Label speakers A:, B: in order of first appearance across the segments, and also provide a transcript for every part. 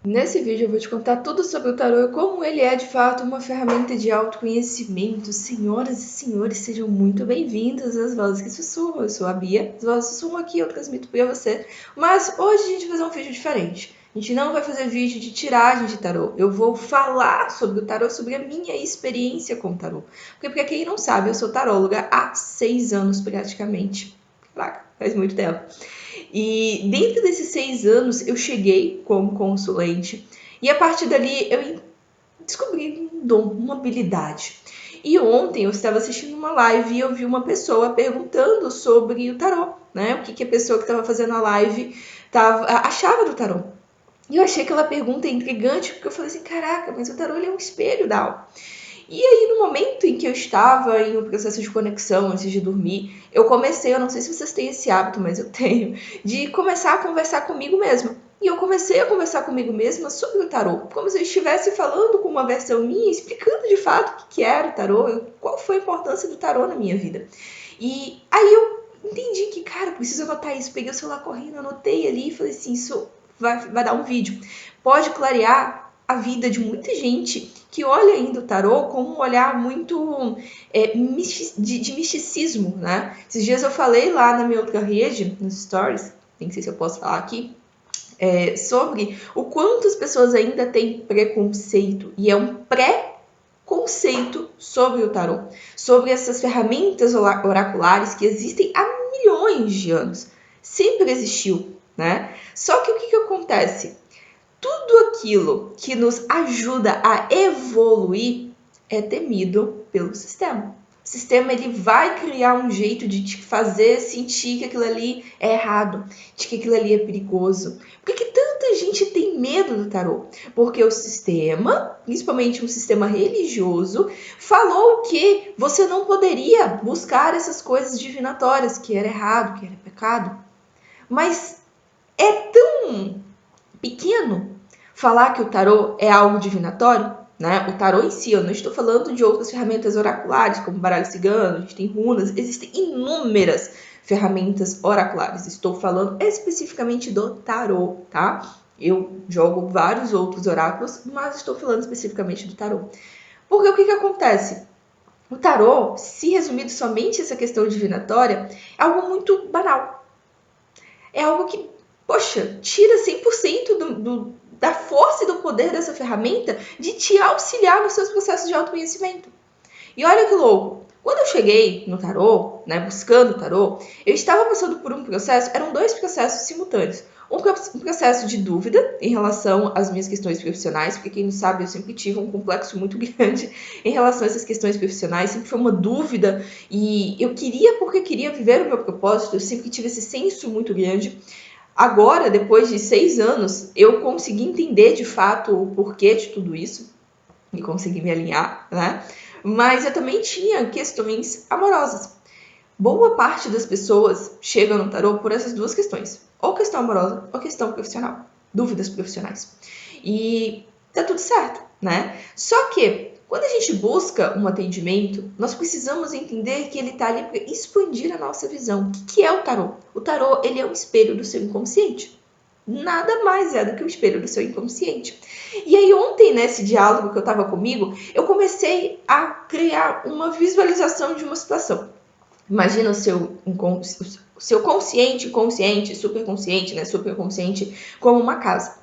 A: Nesse vídeo eu vou te contar tudo sobre o tarô e como ele é de fato uma ferramenta de autoconhecimento. Senhoras e senhores, sejam muito bem-vindos às Vozes que Sussurram. Eu sou a Bia, as Vozes Sussurram aqui, eu transmito para você. Mas hoje a gente vai fazer um vídeo diferente. A gente não vai fazer vídeo de tiragem de tarô. Eu vou falar sobre o tarô, sobre a minha experiência com o tarô. Porque para quem não sabe, eu sou taróloga há 6 anos praticamente. Caraca, faz muito tempo. E dentro desses 6 anos eu cheguei como consulente e a partir dali eu descobri um dom, uma habilidade. E ontem eu estava assistindo uma live e eu vi uma pessoa perguntando sobre o tarô, né? O que a pessoa que estava fazendo a live achava do tarô. E eu achei aquela pergunta intrigante porque eu falei assim, caraca, mas o tarô ele é um espelho da alma. E aí, no momento em que eu estava em um processo de conexão antes de dormir, eu comecei, eu não sei se vocês têm esse hábito, mas eu tenho, de começar a conversar comigo mesma. E eu comecei a conversar comigo mesma sobre o tarô, como se eu estivesse falando com uma versão minha, explicando de fato o que era o tarô, qual foi a importância do tarô na minha vida. E aí eu entendi que, cara, preciso anotar isso. Peguei o celular correndo, anotei ali e falei assim, isso vai dar um vídeo. Pode clarear a vida de muita gente que olha ainda o tarô com um olhar muito de misticismo, né? Esses dias eu falei lá na minha outra rede, nos stories, nem sei se eu posso falar aqui, sobre o quanto as pessoas ainda têm preconceito, e é um pré-conceito sobre o tarô, sobre essas ferramentas oraculares que existem há milhões de anos. Sempre existiu, né? Só que o que acontece? Tudo aquilo que nos ajuda a evoluir é temido pelo sistema. O sistema ele vai criar um jeito de te fazer sentir que aquilo ali é errado, de que aquilo ali é perigoso. Por que tanta gente tem medo do tarô? Porque o sistema, principalmente um sistema religioso, falou que você não poderia buscar essas coisas divinatórias, que era errado, que era pecado. Mas é tão pequeno falar que o tarô é algo divinatório, né? O tarô em si, eu não estou falando de outras ferramentas oraculares, como baralho cigano, a gente tem runas, existem inúmeras ferramentas oraculares. Estou falando especificamente do tarô, tá? Eu jogo vários outros oráculos, mas estou falando especificamente do tarô. Porque o que acontece? O tarô, se resumido somente essa questão divinatória, é algo muito banal. É algo que, poxa, tira 100% da força e do poder dessa ferramenta de te auxiliar nos seus processos de autoconhecimento. E olha que louco, quando eu cheguei no tarô, né, buscando o tarô, eu estava passando por um processo, eram 2 processos simultâneos. Um processo de dúvida em relação às minhas questões profissionais, porque quem não sabe, eu sempre tive um complexo muito grande em relação a essas questões profissionais, sempre foi uma dúvida e eu queria porque queria viver o meu propósito, eu sempre tive esse senso muito grande. Agora, depois de 6 anos, eu consegui entender de fato o porquê de tudo isso e consegui me alinhar, né? Mas eu também tinha questões amorosas. Boa parte das pessoas chega no tarô por essas 2 questões, ou questão amorosa ou questão profissional, dúvidas profissionais. E tá tudo certo, né? Só que quando a gente busca um atendimento, nós precisamos entender que ele está ali para expandir a nossa visão. O que é o tarô? O tarô ele é um espelho do seu inconsciente. Nada mais é do que o espelho do seu inconsciente. E aí ontem, nesse diálogo que eu estava comigo, eu comecei a criar uma visualização de uma situação. Imagina o seu consciente, consciente, superconsciente, né? Superconsciente como uma casa.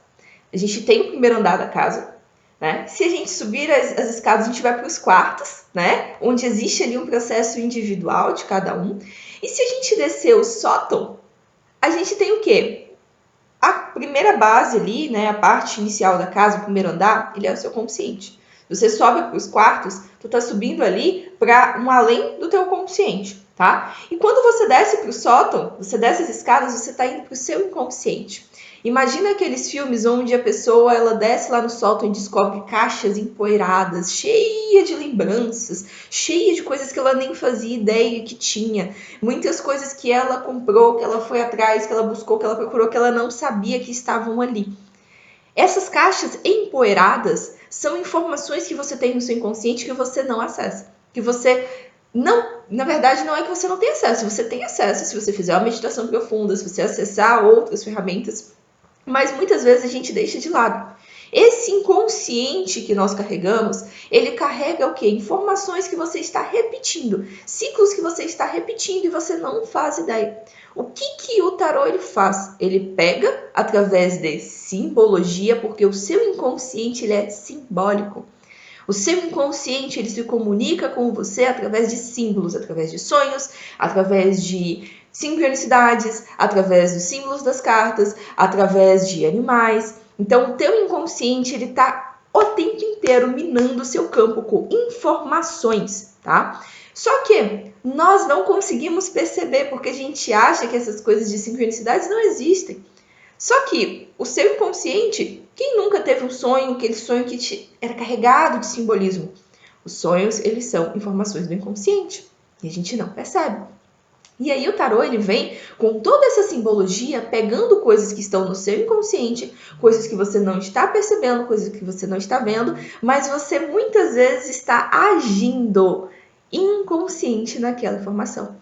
A: A gente tem o primeiro andar da casa, né? Se a gente subir as escadas, a gente vai para os quartos, né? Onde existe ali um processo individual de cada um. E se a gente descer o sótão, a gente tem o quê? A primeira base ali, né? A parte inicial da casa, o primeiro andar, ele é o seu consciente. Você sobe para os quartos, tu tá subindo ali para um além do teu consciente, tá? E quando você desce para o sótão, você desce as escadas, você tá indo para o seu inconsciente. Imagina aqueles filmes onde a pessoa ela desce lá no sótão e descobre caixas empoeiradas, cheia de lembranças, cheia de coisas que ela nem fazia ideia que tinha. Muitas coisas que ela comprou, que ela foi atrás, que ela buscou, que ela procurou, que ela não sabia que estavam ali. Essas caixas empoeiradas são informações que você tem no seu inconsciente que você não acessa, que você não, na verdade, não é que você não tem acesso, você tem acesso se você fizer uma meditação profunda, se você acessar outras ferramentas mas muitas vezes a gente deixa de lado. Esse inconsciente que nós carregamos, ele carrega o quê? Informações que você está repetindo, ciclos que você está repetindo e você não faz ideia. O que o tarô ele faz? Ele pega através de simbologia, porque o seu inconsciente ele é simbólico. O seu inconsciente ele se comunica com você através de símbolos, através de sonhos, através de sincronicidades, através dos símbolos das cartas, através de animais. Então, o teu inconsciente ele está o tempo inteiro minando o seu campo com informações, tá? Só que nós não conseguimos perceber porque a gente acha que essas coisas de sincronicidades não existem. Só que o seu inconsciente, quem nunca teve um sonho, aquele sonho que era carregado de simbolismo? Os sonhos, eles são informações do inconsciente e a gente não percebe. E aí o tarô ele vem com toda essa simbologia, pegando coisas que estão no seu inconsciente, coisas que você não está percebendo, coisas que você não está vendo, mas você muitas vezes está agindo inconsciente naquela informação.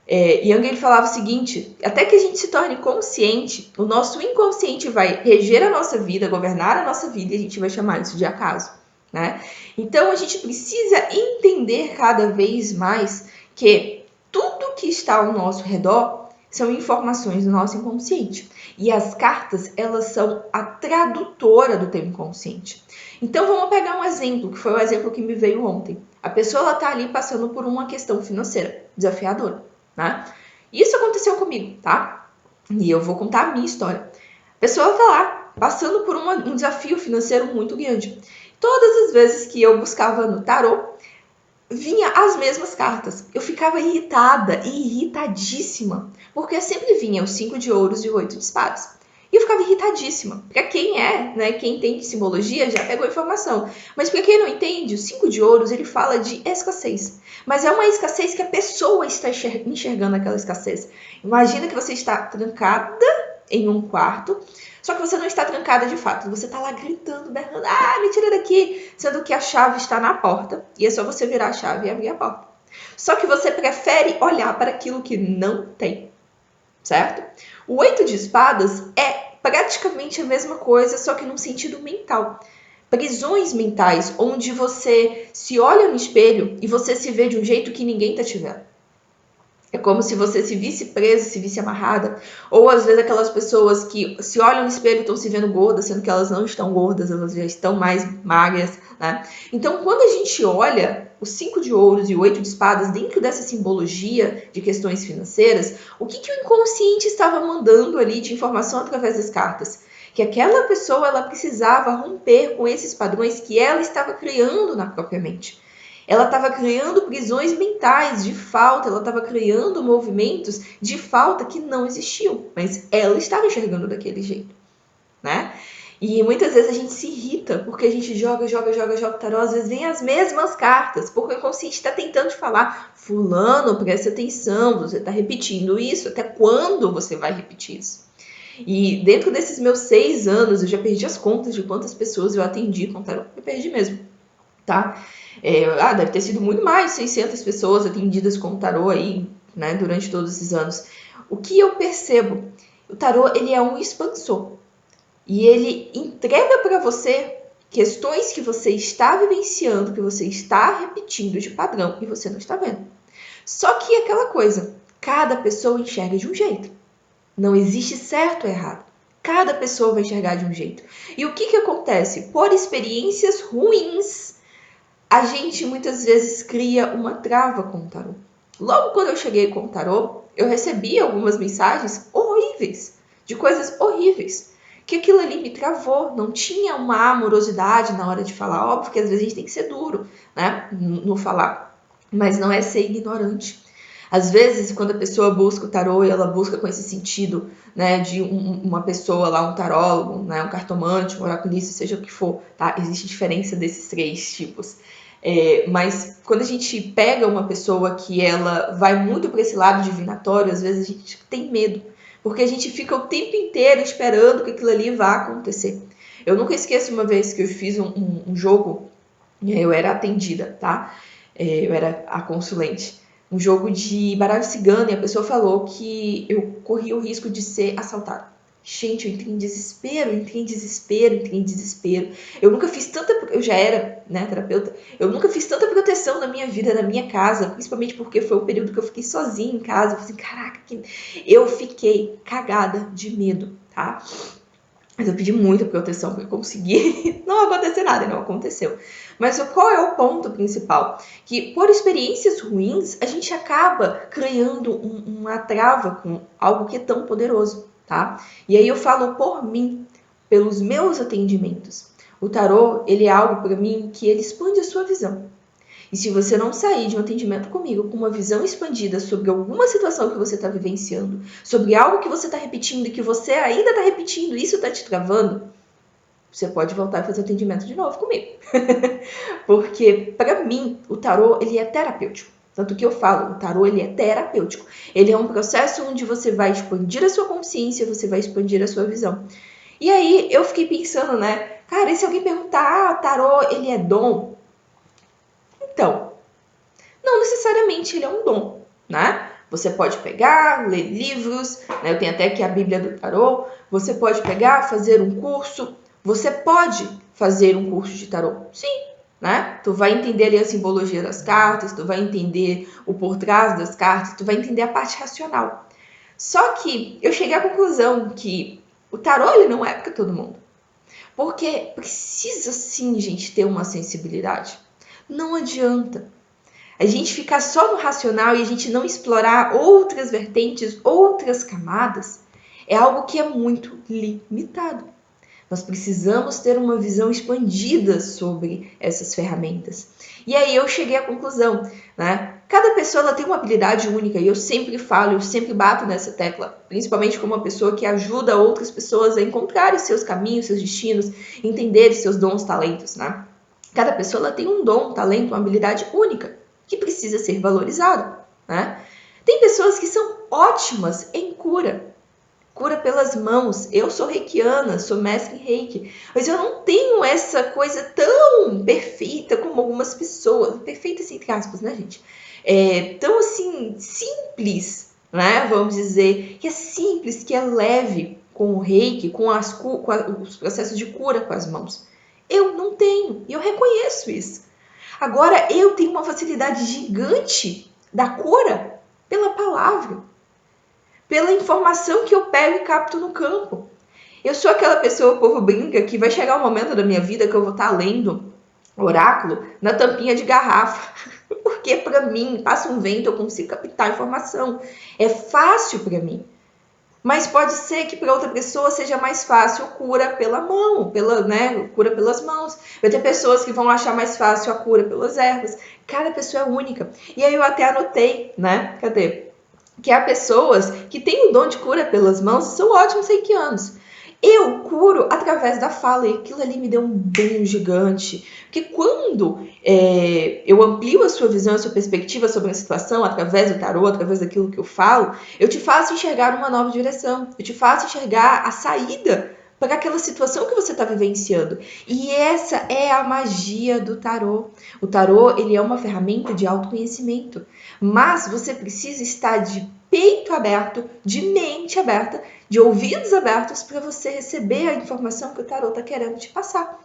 A: Jung ele falava o seguinte, até que a gente se torne consciente, o nosso inconsciente vai reger a nossa vida, governar a nossa vida e a gente vai chamar isso de acaso, né? Então a gente precisa entender cada vez mais que tudo que está ao nosso redor são informações do nosso inconsciente. E as cartas, elas são a tradutora do teu inconsciente. Então vamos pegar um exemplo, que foi o exemplo que me veio ontem. A pessoa está ali passando por uma questão financeira desafiadora. Né? Isso aconteceu comigo, tá? E eu vou contar a minha história. A pessoa tá lá, passando por um desafio financeiro muito grande. Todas as vezes que eu buscava no tarô, vinha as mesmas cartas. Eu ficava irritada e irritadíssima, porque sempre vinha os 5 de ouros e o 8 de espadas. E eu ficava irritadíssima. Para quem né, quem entende simbologia já pegou a informação. Mas para quem não entende, o 5 de ouros ele fala de escassez. Mas é uma escassez que a pessoa está enxergando aquela escassez. Imagina que você está trancada em um quarto, só que você não está trancada de fato. Você está lá gritando, berrando, me tira daqui, sendo que a chave está na porta e é só você virar a chave e abrir a porta. Só que você prefere olhar para aquilo que não tem, certo? O 8 de espadas é praticamente a mesma coisa, só que num sentido mental. Prisões mentais, onde você se olha no espelho e você se vê de um jeito que ninguém está te vendo. É como se você se visse presa, se visse amarrada. Ou às vezes aquelas pessoas que se olham no espelho e estão se vendo gordas, sendo que elas não estão gordas, elas já estão mais magras, né? Então, quando a gente olha os 5 de ouros e o 8 de espadas dentro dessa simbologia de questões financeiras, o que o inconsciente estava mandando ali de informação através das cartas? Que aquela pessoa ela precisava romper com esses padrões que ela estava criando na própria mente. Ela estava criando prisões mentais de falta, ela estava criando movimentos de falta que não existiam, mas ela estava enxergando daquele jeito, né? E muitas vezes a gente se irrita porque a gente joga tarô, às vezes vem as mesmas cartas, porque o inconsciente está tentando te falar, fulano, presta atenção, você está repetindo isso, até quando você vai repetir isso? E dentro desses meus 6 anos, eu já perdi as contas de quantas pessoas eu atendi com tarô, eu perdi mesmo, tá? Deve ter sido muito mais de 600 pessoas atendidas com tarô aí, né, durante todos esses anos. O que eu percebo? O tarô, ele é um expansor. E ele entrega para você questões que você está vivenciando, que você está repetindo de padrão e você não está vendo. Só que aquela coisa, cada pessoa enxerga de um jeito. Não existe certo ou errado. Cada pessoa vai enxergar de um jeito. E o que acontece? Por experiências ruins, a gente muitas vezes cria uma trava com o tarô. Logo quando eu cheguei com o tarô, eu recebi algumas mensagens horríveis, de coisas horríveis, que aquilo ali me travou, não tinha uma amorosidade na hora de falar. Óbvio que às vezes a gente tem que ser duro, né, no falar, mas não é ser ignorante. Às vezes, quando a pessoa busca o tarô e ela busca com esse sentido, né, de uma pessoa lá, um tarólogo, né, um cartomante, um oraculista, seja o que for, tá? Existe diferença desses 3 tipos. Mas quando a gente pega uma pessoa que ela vai muito para esse lado divinatório, às vezes a gente tem medo, porque a gente fica o tempo inteiro esperando que aquilo ali vá acontecer. Eu nunca esqueço uma vez que eu fiz um jogo, eu era atendida, tá? Eu era a consulente. Um jogo de baralho cigano e a pessoa falou que eu corria o risco de ser assaltada. Gente, eu entrei em desespero, Eu nunca fiz tanta... Eu já era, né, terapeuta. Eu nunca fiz tanta proteção na minha vida, na minha casa. Principalmente porque foi um período que eu fiquei sozinha em casa. Eu falei assim, caraca, eu fiquei cagada de medo, tá? Mas eu pedi muita proteção para conseguir não acontecer nada, e não aconteceu. Mas qual é o ponto principal? Que por experiências ruins, a gente acaba criando uma trava com algo que é tão poderoso, tá? E aí eu falo por mim, pelos meus atendimentos. O tarô, ele é algo para mim que ele expande a sua visão. E se você não sair de um atendimento comigo com uma visão expandida sobre alguma situação que você está vivenciando, sobre algo que você está repetindo e que você ainda está repetindo, isso está te travando, você pode voltar e fazer o atendimento de novo comigo. Porque, para mim, o tarô, ele é terapêutico. Tanto que eu falo, o tarô, ele é terapêutico. Ele é um processo onde você vai expandir a sua consciência, você vai expandir a sua visão. E aí, eu fiquei pensando, né? Cara, e se alguém perguntar, tarô, ele é dom? Então, não necessariamente ele é um dom, né? Você pode pegar, ler livros, né? Eu tenho até aqui a Bíblia do Tarô. Você pode pegar, fazer um curso. Você pode fazer um curso de tarô, sim, né? Tu vai entender ali a simbologia das cartas, tu vai entender o por trás das cartas, tu vai entender a parte racional. Só que eu cheguei à conclusão que o tarô ele não é para todo mundo. Porque precisa sim, gente, ter uma sensibilidade. Não adianta a gente ficar só no racional e a gente não explorar outras vertentes, outras camadas, é algo que é muito limitado. Nós precisamos ter uma visão expandida sobre essas ferramentas. E aí eu cheguei à conclusão, né? Cada pessoa ela tem uma habilidade única e eu sempre falo, eu sempre bato nessa tecla, principalmente como uma pessoa que ajuda outras pessoas a encontrarem seus caminhos, seus destinos, entender seus dons, talentos, né? Cada pessoa ela tem um dom, um talento, uma habilidade única que precisa ser valorizado, né? Tem pessoas que são ótimas em cura, cura pelas mãos. Eu sou reikiana, sou mestre em reiki, mas eu não tenho essa coisa tão perfeita como algumas pessoas, perfeita entre aspas, né, gente? Tão assim, simples, né, vamos dizer, que é simples, que é leve com o reiki, com os processos de cura com as mãos. Eu não tenho, e eu reconheço isso. Agora, eu tenho uma facilidade gigante da cura pela palavra, pela informação que eu pego e capto no campo. Eu sou aquela pessoa, o povo brinca, que vai chegar um momento da minha vida que eu vou estar lendo oráculo na tampinha de garrafa. Porque para mim, passa um vento, eu consigo captar informação. É fácil para mim. Mas pode ser que para outra pessoa seja mais fácil cura pela mão, cura pelas mãos. Vai ter pessoas que vão achar mais fácil a cura pelas ervas. Cada pessoa é única. E aí eu até anotei, né? Cadê? Que há pessoas que têm o dom de cura pelas mãos e são ótimos reikianos. Eu curo através da fala, e aquilo ali me deu um boom gigante. Porque quando eu amplio a sua visão, a sua perspectiva sobre a situação, através do tarô, através daquilo que eu falo, eu te faço enxergar uma nova direção, eu te faço enxergar a saída para aquela situação que você está vivenciando. E essa é a magia do tarô. O tarô, ele é uma ferramenta de autoconhecimento, mas você precisa estar de peito aberto, de mente aberta, de ouvidos abertos para você receber a informação que o tarô está querendo te passar.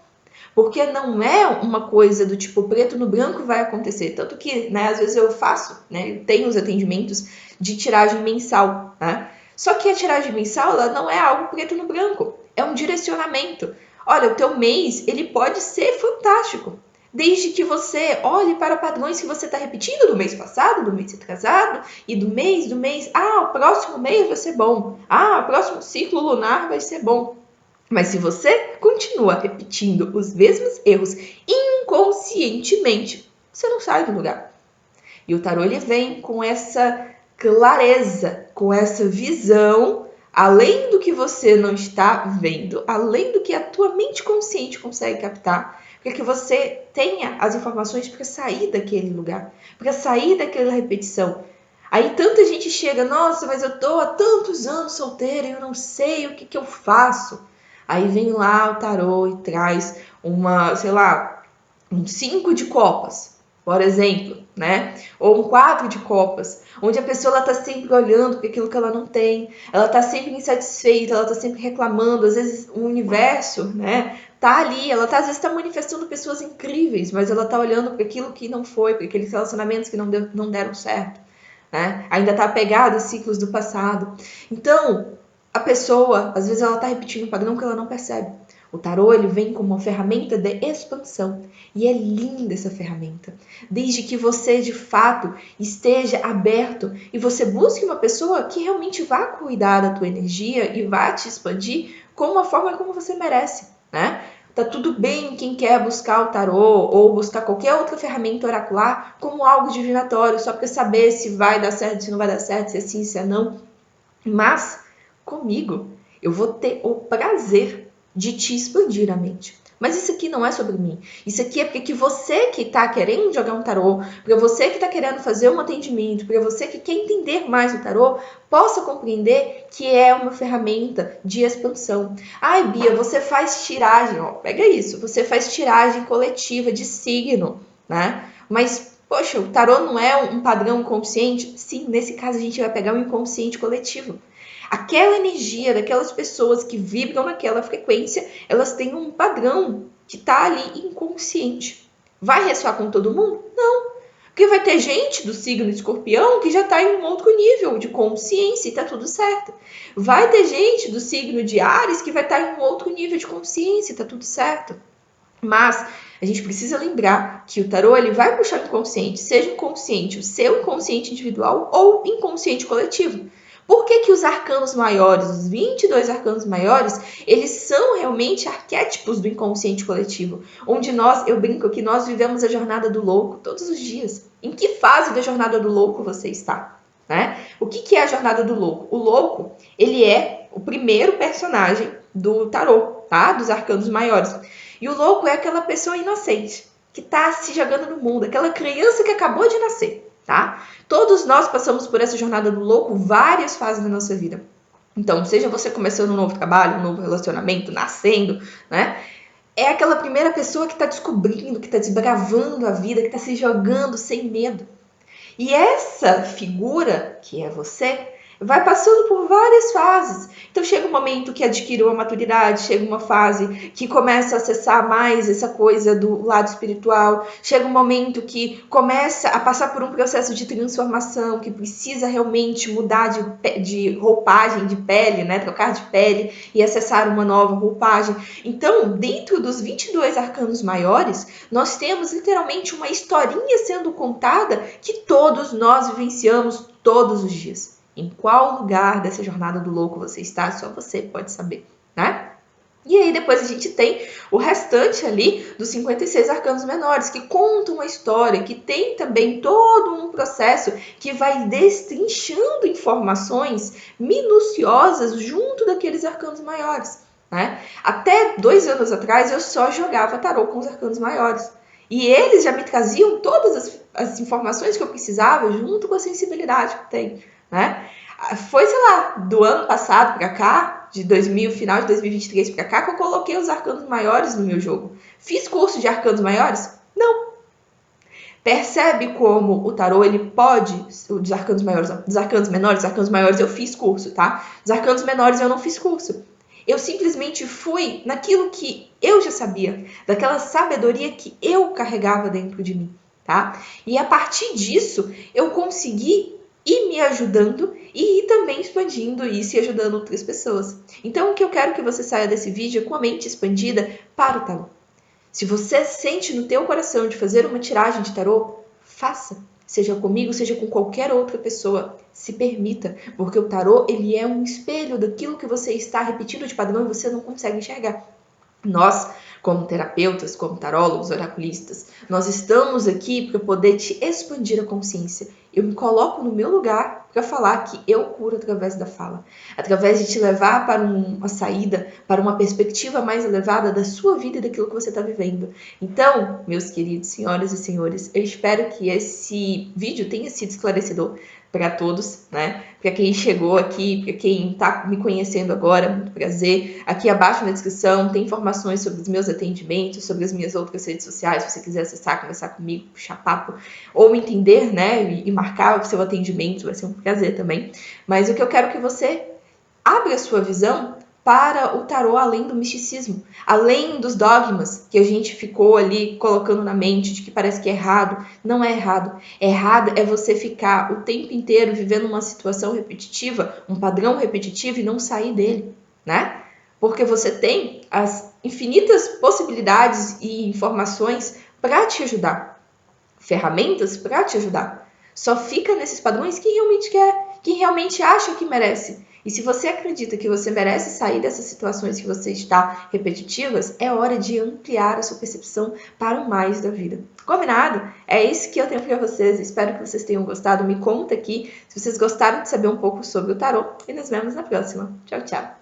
A: Porque não é uma coisa do tipo preto no branco vai acontecer. Tanto que, né, às vezes eu faço, né, eu tenho os atendimentos de tiragem mensal, né? Só que a tiragem mensal ela não é algo preto no branco, é um direcionamento. Olha, o teu mês ele pode ser fantástico, desde que você olhe para padrões que você está repetindo do mês passado, do mês atrasado e do mês. Ah, o próximo mês vai ser bom. Ah, o próximo ciclo lunar vai ser bom. Mas se você continua repetindo os mesmos erros inconscientemente, você não sai do lugar. E o tarô ele vem com essa clareza, com essa visão, além do que você não está vendo, além do que a tua mente consciente consegue captar, para que você tenha as informações para sair daquele lugar, para sair daquela repetição. Aí tanta gente chega, nossa, mas eu tô há tantos anos solteira e eu não sei o que eu faço. Aí vem lá o tarô e traz um 5 de copas, por exemplo, né? Ou um 4 de copas, onde a pessoa ela tá sempre olhando para aquilo que ela não tem, ela tá sempre insatisfeita, ela tá sempre reclamando, às vezes o universo, né? Tá ali, ela tá, às vezes tá manifestando pessoas incríveis, mas ela tá olhando para aquilo que não foi, para aqueles relacionamentos que não deram certo, né? Ainda tá apegada a ciclos do passado. Então, a pessoa, às vezes ela tá repetindo um padrão que ela não percebe. O tarô, ele vem como uma ferramenta de expansão. E é linda essa ferramenta. Desde que você, de fato, esteja aberto e você busque uma pessoa que realmente vá cuidar da tua energia e vá te expandir como a forma como você merece, né? Tá tudo bem quem quer buscar o tarô ou buscar qualquer outra ferramenta oracular como algo divinatório, só para saber se vai dar certo, se não vai dar certo, se é sim, se é não. Mas comigo, eu vou ter o prazer de te expandir a mente. Mas isso aqui não é sobre mim. Isso aqui é porque você que está querendo jogar um tarô, para você que está querendo fazer um atendimento, para você que quer entender mais o tarô, possa compreender que é uma ferramenta de expansão. Ai, Bia, você faz tiragem, ó, pega isso, você faz tiragem coletiva de signo, né? Mas, poxa, o tarô não é um padrão consciente? Sim, nesse caso a gente vai pegar um inconsciente coletivo. Aquela energia daquelas pessoas que vibram naquela frequência, elas têm um padrão que está ali inconsciente. Vai ressoar com todo mundo? Não. Porque vai ter gente do signo escorpião que já está em um outro nível de consciência e está tudo certo. Vai ter gente do signo de Áries que vai estar em um outro nível de consciência e está tudo certo. Mas a gente precisa lembrar que o tarô ele vai puxar o inconsciente, seja inconsciente, o seu inconsciente individual ou inconsciente coletivo. Por que, que os arcanos maiores, os 22 arcanos maiores, eles são realmente arquétipos do inconsciente coletivo? Onde nós, eu brinco que nós vivemos a jornada do louco todos os dias. Em que fase da jornada do louco você está? Né? O que, que é a jornada do louco? O louco, ele é o primeiro personagem do tarô, tá? Dos arcanos maiores. E o louco é aquela pessoa inocente, que está se jogando no mundo, aquela criança que acabou de nascer, tá? Todos nós passamos por essa jornada do louco várias fases da nossa vida. Então, seja você começando um novo trabalho, um novo relacionamento, nascendo, né? É aquela primeira pessoa que está descobrindo, que está desbravando a vida, que está se jogando sem medo. E essa figura, que é você, vai passando por várias fases. Então chega um momento que adquiriu a maturidade, chega uma fase que começa a acessar mais essa coisa do lado espiritual, chega um momento que começa a passar por um processo de transformação, que precisa realmente mudar de roupagem, de pele, né? Trocar de pele e acessar uma nova roupagem. Então, dentro dos 22 arcanos maiores, nós temos literalmente uma historinha sendo contada que todos nós vivenciamos todos os dias. Em qual lugar dessa jornada do louco você está, só você pode saber, né? E aí depois a gente tem o restante ali dos 56 arcanos menores, que contam a história, que tem também todo um processo que vai destrinchando informações minuciosas junto daqueles arcanos maiores, né? Até 2 anos atrás eu só jogava tarô com os arcanos maiores. E eles já me traziam todas as informações que eu precisava junto com a sensibilidade que tem, né? Foi, sei lá, do ano passado para cá, de 2000, final de 2023 para cá, que eu coloquei os arcanos maiores no meu jogo. Fiz curso de arcanos maiores? Não. Percebe como o tarô, ele pode, dos arcanos maiores, dos arcanos menores, dos arcanos maiores eu fiz curso, tá? Dos arcanos menores eu não fiz curso. Eu simplesmente fui naquilo que eu já sabia, daquela sabedoria que eu carregava dentro de mim, tá? E a partir disso, eu consegui ir me ajudando e ir também expandindo isso e ajudando outras pessoas. Então, o que eu quero que você saia desse vídeo é com a mente expandida para o tarô. Se você sente no teu coração de fazer uma tiragem de tarô, faça. Seja comigo, seja com qualquer outra pessoa. Se permita, porque o tarô ele é um espelho daquilo que você está repetindo de padrão e você não consegue enxergar. Nós, como terapeutas, como tarólogos, oraculistas, nós estamos aqui para poder te expandir a consciência. Eu me coloco no meu lugar para falar que eu curo através da fala, através de te levar para uma saída, para uma perspectiva mais elevada da sua vida e daquilo que você está vivendo. Então, meus queridos senhoras e senhores, eu espero que esse vídeo tenha sido esclarecedor. para todos, né? Para quem chegou aqui, para quem está me conhecendo agora, muito prazer. Aqui abaixo na descrição tem informações sobre os meus atendimentos, sobre as minhas outras redes sociais, se você quiser acessar, conversar comigo, puxar papo, ou entender, né, e marcar o seu atendimento, vai ser um prazer também. Mas o que eu quero que você abra a sua visão para o tarô além do misticismo, além dos dogmas que a gente ficou ali colocando na mente de que parece que é errado. Não é errado. Errado é você ficar o tempo inteiro vivendo uma situação repetitiva, um padrão repetitivo e não sair dele, né? Porque você tem as infinitas possibilidades e informações para te ajudar, ferramentas para te ajudar. Só fica nesses padrões quem realmente quer, quem realmente acha que merece. E se você acredita que você merece sair dessas situações que você está repetitivas, é hora de ampliar a sua percepção para o mais da vida. Combinado? É isso que eu tenho para vocês. Espero que vocês tenham gostado. Me conta aqui se vocês gostaram de saber um pouco sobre o tarô e nos vemos na próxima. Tchau, tchau!